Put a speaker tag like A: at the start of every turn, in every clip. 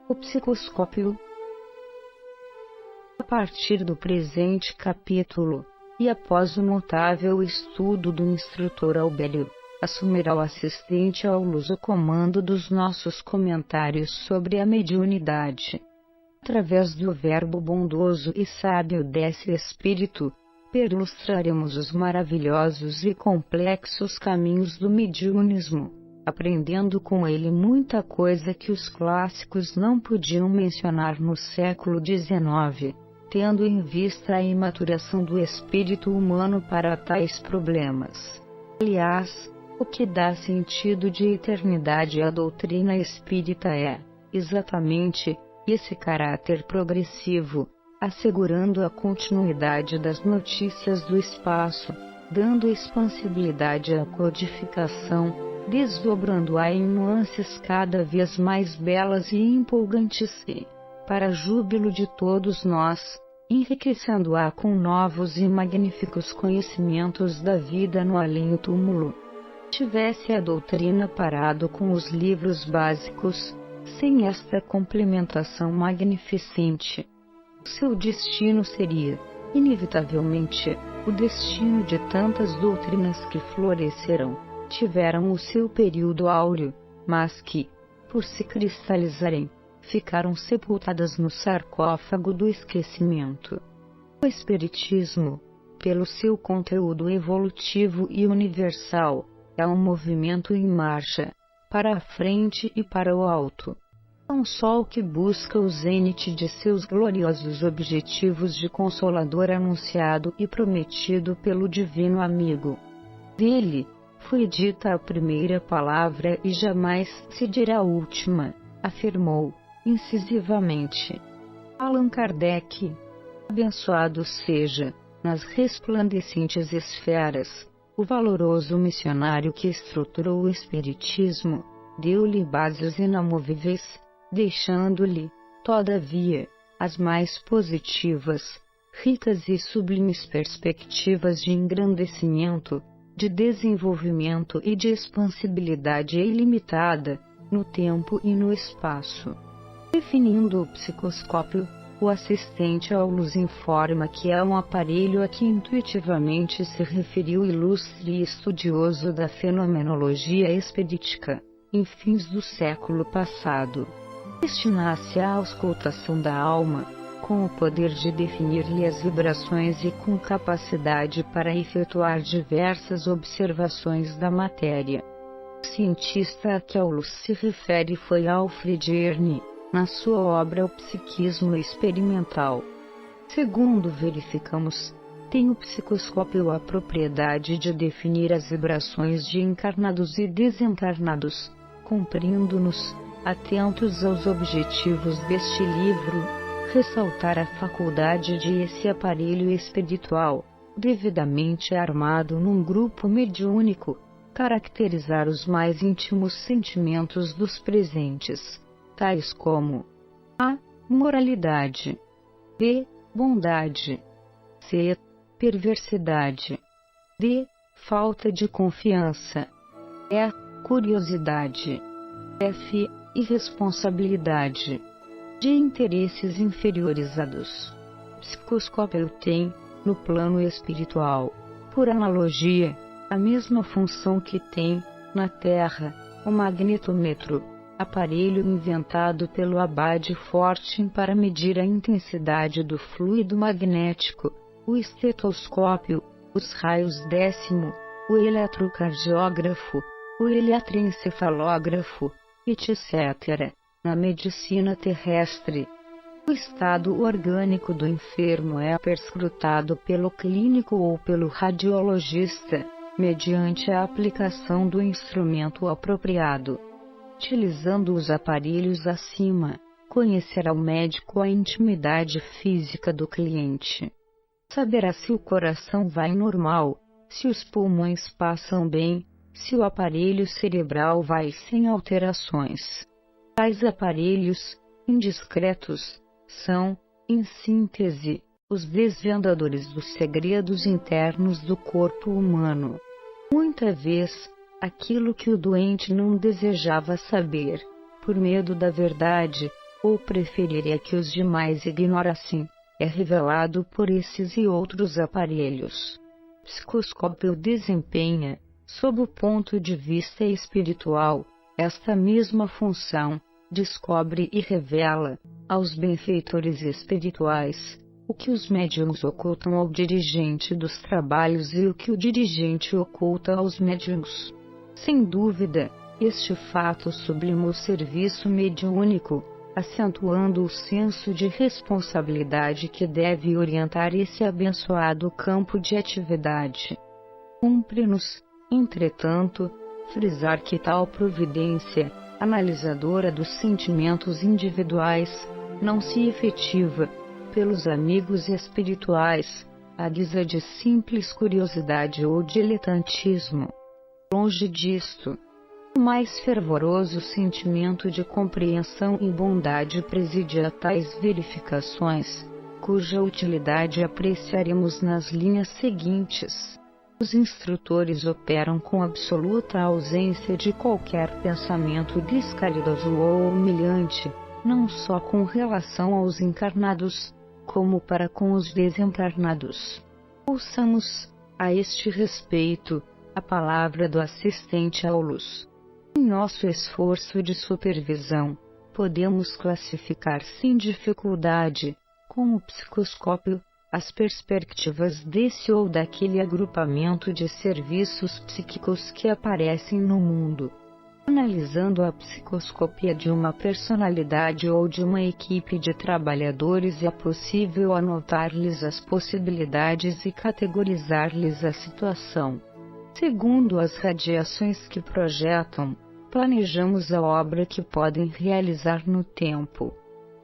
A: O psicoscópio. A partir do presente capítulo, e após o notável estudo do instrutor Albélio, assumirá o assistente Aulus o comando dos nossos comentários sobre a mediunidade. Através do verbo bondoso e sábio desse Espírito, perlustraremos os maravilhosos e complexos caminhos do mediunismo, aprendendo com ele muita coisa que os clássicos não podiam mencionar no século XIX, tendo em vista a imaturação do espírito humano para tais problemas. Aliás, o que dá sentido de eternidade à doutrina espírita é, exatamente, esse caráter progressivo, assegurando a continuidade das notícias do espaço, dando expansibilidade à codificação, desdobrando-a em nuances cada vez mais belas e empolgantes e, para júbilo de todos nós, enriquecendo-a com novos e magníficos conhecimentos da vida no além-túmulo. Tivesse a doutrina parado com os livros básicos, sem esta complementação magnificente, o seu destino seria, inevitavelmente, o destino de tantas doutrinas que floresceram, tiveram o seu período áureo, mas que, por se cristalizarem, ficaram sepultadas no sarcófago do esquecimento. O Espiritismo, pelo seu conteúdo evolutivo e universal, é um movimento em marcha, para a frente e para o alto. É um sol que busca o zênite de seus gloriosos objetivos de Consolador anunciado e prometido pelo Divino Amigo. Dele, foi dita a primeira palavra e jamais se dirá a última, afirmou, incisivamente, Allan Kardec. Abençoado seja, nas resplandecentes esferas, o valoroso missionário que estruturou o Espiritismo, deu-lhe bases inamovíveis, deixando-lhe, todavia, as mais positivas, ricas e sublimes perspectivas de engrandecimento, de desenvolvimento e de expansibilidade ilimitada, no tempo e no espaço. Definindo o psicoscópio, o assistente Aulus informa que é um aparelho a que intuitivamente se referiu o ilustre estudioso da fenomenologia espiritica, em fins do século passado. Destina-se à auscultação da alma, com o poder de definir-lhe as vibrações e com capacidade para efetuar diversas observações da matéria. O cientista a que Aulus se refere foi Alfred Erne, na sua obra O Psiquismo Experimental. Segundo verificamos, tem o psicoscópio a propriedade de definir as vibrações de encarnados e desencarnados, cumprindo-nos, atentos aos objetivos deste livro, ressaltar a faculdade de esse aparelho espiritual, devidamente armado num grupo mediúnico, caracterizar os mais íntimos sentimentos dos presentes, tais como a. moralidade, b. bondade, c. perversidade, d. falta de confiança, e. curiosidade, f. irresponsabilidade, de interesses inferiorizados. O psicoscópio tem, no plano espiritual, por analogia, a mesma função que tem, na Terra, o magnetômetro, aparelho inventado pelo abade Fortin para medir a intensidade do fluido magnético, o estetoscópio, os raios décimo, o eletrocardiógrafo, o eletroencefalógrafo, etc., na medicina terrestre. O estado orgânico do enfermo é perscrutado pelo clínico ou pelo radiologista, mediante a aplicação do instrumento apropriado. Utilizando os aparelhos acima, conhecerá o médico a intimidade física do cliente. Saberá se o coração vai normal, se os pulmões passam bem, se o aparelho cerebral vai sem alterações. Tais aparelhos, indiscretos, são, em síntese, os desvendadores dos segredos internos do corpo humano. Muita vez, aquilo que o doente não desejava saber, por medo da verdade, ou preferiria que os demais ignorassem, é revelado por esses e outros aparelhos. O psicoscópio desempenha, sob o ponto de vista espiritual, esta mesma função, descobre e revela, aos benfeitores espirituais, o que os médiuns ocultam ao dirigente dos trabalhos e o que o dirigente oculta aos médiuns. Sem dúvida, este fato sublima o serviço mediúnico, acentuando o senso de responsabilidade que deve orientar esse abençoado campo de atividade. Cumpre-nos, entretanto, frisar que tal providência, analisadora dos sentimentos individuais, não se efetiva, pelos amigos espirituais, à guisa de simples curiosidade ou diletantismo. Longe disto, o mais fervoroso sentimento de compreensão e bondade preside a tais verificações, cuja utilidade apreciaremos nas linhas seguintes. Os instrutores operam com absoluta ausência de qualquer pensamento descaridoso ou humilhante, não só com relação aos encarnados, como para com os desencarnados. Ouçamos, a este respeito, a palavra do assistente Aulus. Em nosso esforço de supervisão, podemos classificar sem dificuldade, com o psicoscópio, as perspectivas desse ou daquele agrupamento de serviços psíquicos que aparecem no mundo. Analisando a psicoscopia de uma personalidade ou de uma equipe de trabalhadores, é possível anotar-lhes as possibilidades e categorizar-lhes a situação. Segundo as radiações que projetam, planejamos a obra que podem realizar no tempo.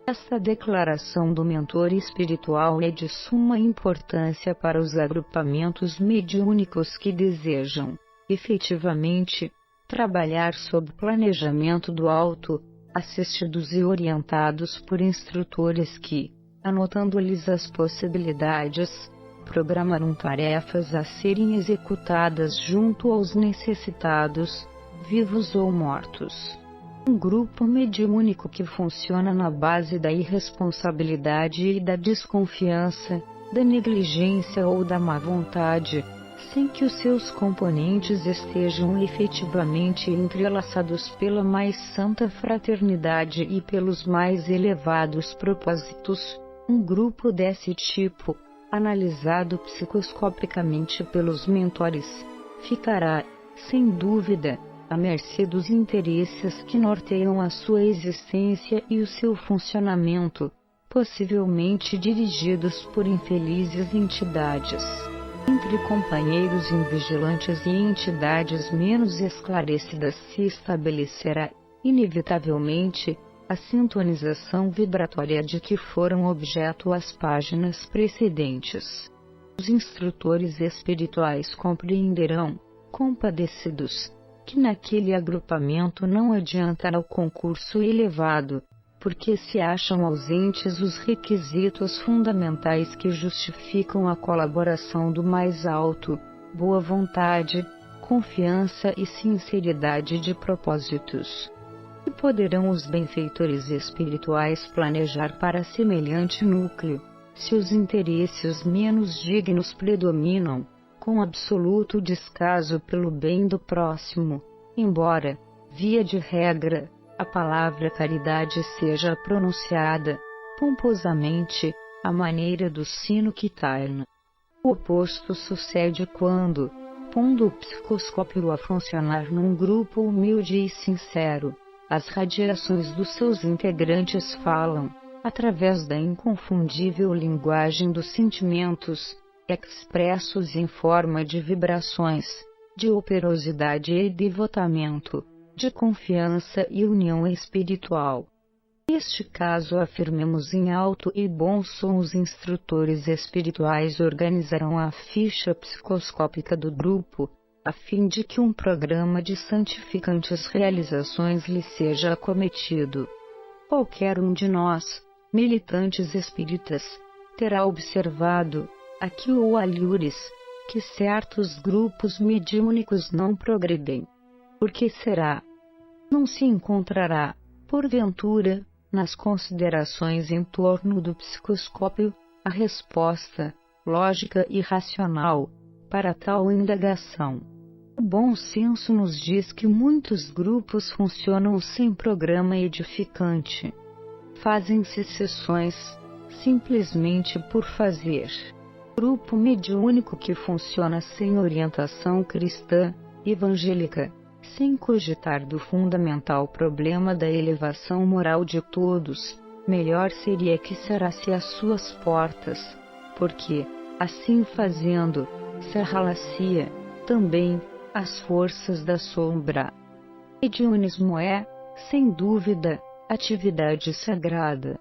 A: Esta declaração do mentor espiritual é de suma importância para os agrupamentos mediúnicos que desejam, efetivamente, trabalhar sob planejamento do alto, assistidos e orientados por instrutores que, anotando-lhes as possibilidades, programaram tarefas a serem executadas junto aos necessitados, vivos ou mortos. Um grupo mediúnico que funciona na base da irresponsabilidade e da desconfiança, da negligência ou da má vontade, sem que os seus componentes estejam efetivamente entrelaçados pela mais santa fraternidade e pelos mais elevados propósitos, um grupo desse tipo, analisado psicoscopicamente pelos mentores, ficará, sem dúvida, à mercê dos interesses que norteiam a sua existência e o seu funcionamento, possivelmente dirigidos por infelizes entidades. Entre companheiros invigilantes e entidades menos esclarecidas se estabelecerá, inevitavelmente, a sintonização vibratória de que foram objeto as páginas precedentes. Os instrutores espirituais compreenderão, compadecidos, que naquele agrupamento não adiantará o concurso elevado, porque se acham ausentes os requisitos fundamentais que justificam a colaboração do mais alto, boa vontade, confiança e sinceridade de propósitos. E poderão os benfeitores espirituais planejar para semelhante núcleo, se os interesses menos dignos predominam, com absoluto descaso pelo bem do próximo, embora, via de regra, a palavra caridade seja pronunciada, pomposamente, à maneira do sino que taina. O oposto sucede quando, pondo o psicoscópio a funcionar num grupo humilde e sincero, as radiações dos seus integrantes falam, através da inconfundível linguagem dos sentimentos, expressos em forma de vibrações, de operosidade e devotamento, de confiança e união espiritual. Neste caso, afirmemos em alto e bom som, os instrutores espirituais organizarão a ficha psicoscópica do grupo, a fim de que um programa de santificantes realizações lhe seja acometido. Qualquer um de nós, militantes espíritas, terá observado, aqui ou alhures, que certos grupos mediúnicos não progredem. Por que será? Não se encontrará, porventura, nas considerações em torno do psicoscópio, a resposta, lógica e racional, para tal indagação. O bom senso nos diz que muitos grupos funcionam sem programa edificante. Fazem-se sessões, simplesmente por fazer. Grupo mediúnico que funciona sem orientação cristã, evangélica, sem cogitar do fundamental problema da elevação moral de todos, melhor seria que cerrasse as suas portas, porque, assim fazendo, cerrá-las-ia, também, as forças da sombra. Mediunismo é, sem dúvida, atividade sagrada.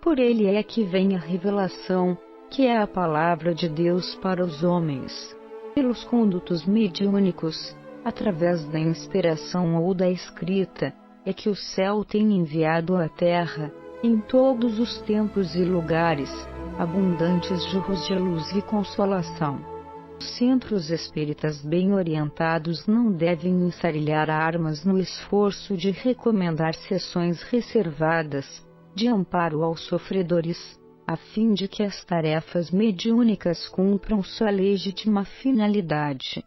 A: Por ele é que vem a revelação, que é a palavra de Deus para os homens. Pelos condutos mediúnicos, através da inspiração ou da escrita, é que o céu tem enviado à terra, em todos os tempos e lugares, abundantes jorros de luz e consolação. Os centros espíritas bem orientados não devem ensarrilhar armas no esforço de recomendar sessões reservadas, de amparo aos sofredores, a fim de que as tarefas mediúnicas cumpram sua legítima finalidade.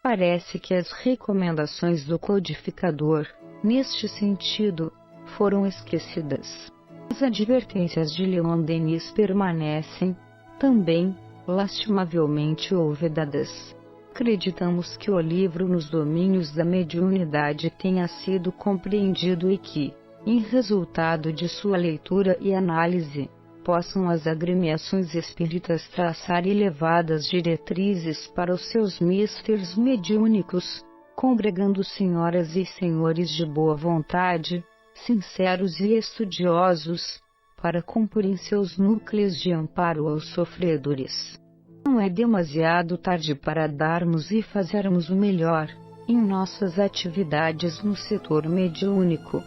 A: Parece que as recomendações do codificador, neste sentido, foram esquecidas. As advertências de Leon Denis permanecem, também, lastimavelmente olvidadas. Acreditamos que o livro nos domínios da mediunidade tenha sido compreendido e que, em resultado de sua leitura e análise, possam as agremiações espíritas traçar elevadas diretrizes para os seus mistérios mediúnicos, congregando senhoras e senhores de boa vontade, sinceros e estudiosos, para cumprirem seus núcleos de amparo aos sofredores. Não é demasiado tarde para darmos e fazermos o melhor, em nossas atividades no setor mediúnico.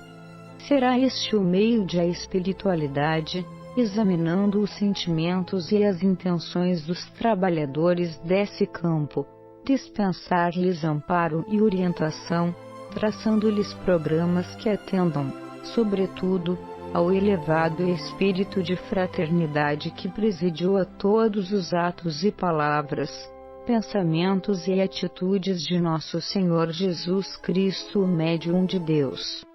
A: Será este o meio de a espiritualidade, examinando os sentimentos e as intenções dos trabalhadores desse campo, dispensar-lhes amparo e orientação, traçando-lhes programas que atendam, sobretudo, ao elevado espírito de fraternidade que presidiu a todos os atos e palavras, pensamentos e atitudes de nosso Senhor Jesus Cristo, o médium de Deus.